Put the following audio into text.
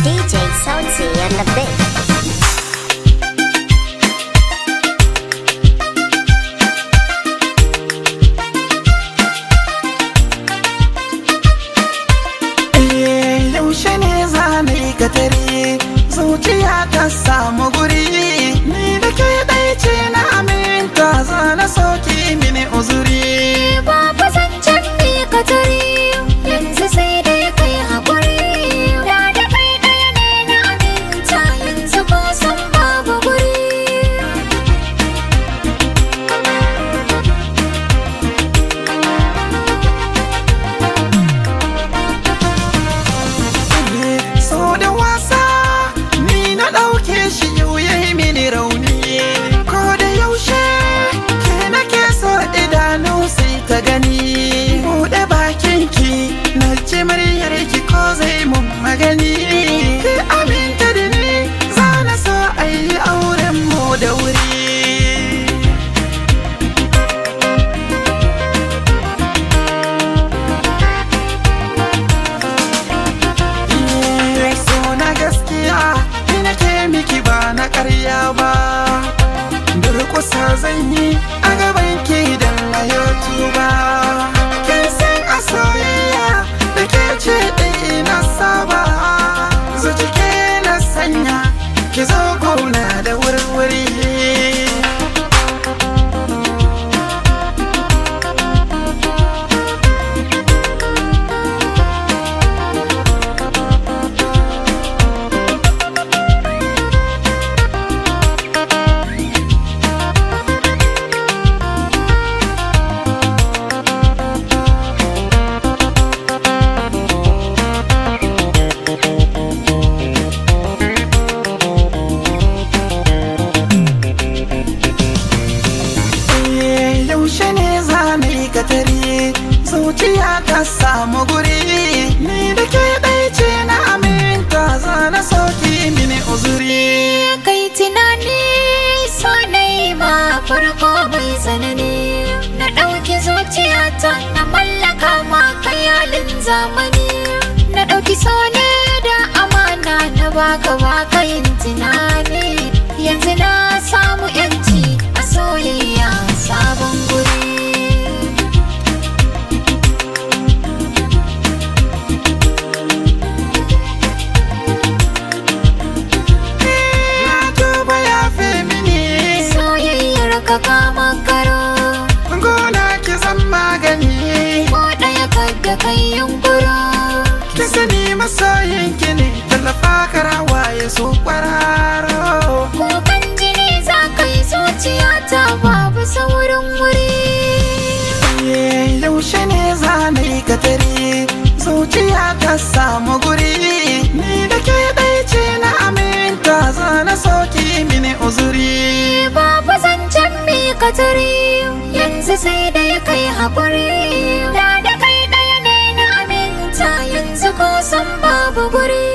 DJ Sauti and the Big. Yaushe ne za na yi katari zuciya ta samu guri, ni da ke ɗaya ce na aminta za na soki mini uzuri. Babu zancen mi katari yanzu sai dai kai haƙuri, da kai ɗaya ne na aminta yanzu ko san babu guri. So da wasa ni na ɗauke shi yau ya yi mini rauni, ko da yaushe ke nake so idanu sai ta gani. Buɗe bakinki na ji muryarki ko zai mun magani, ki aminta da ni za na so a yi auren mu da wuri. Miki ba na ƙarya ba, durƙusa zan yi a gaban ki don na ba. Kin san a soyayya da ke ce ɗaya na saba, zuci ke na sanya ki zo gona da wurwuri. Yaushe ne za na yi katari zuciya ta samu guri, ni da ke ɗaya ce na aminta za na soki mini uzuri. Kai tunani so na yi ma farko bai tsanani, na ɗauki zuciyata na mallaka ma kayalin zamani, na ɗauki so ne da amana na baka yin tunani, yanzu na samu yanci a soyayya sabon guri. Na tuba ya fi mini soyayyar ka kama karo, gona ki zan magani, ko ɗaya kadda kai yunkuro. ki sani masoyin ki ne tallafa karawa ya so kwararo. Kukan jini za ka yi zuciyata babu saurin wuri. Yaushe ne za na yi katari zuciya ta samu guri, ni da ke ɗaya ce na aminta za na soki mini uzuri. Babu zancen mi katari yanzu sai dai kai haƙuri, da kai ɗaya ne na aminta yanzu ko san babu guri.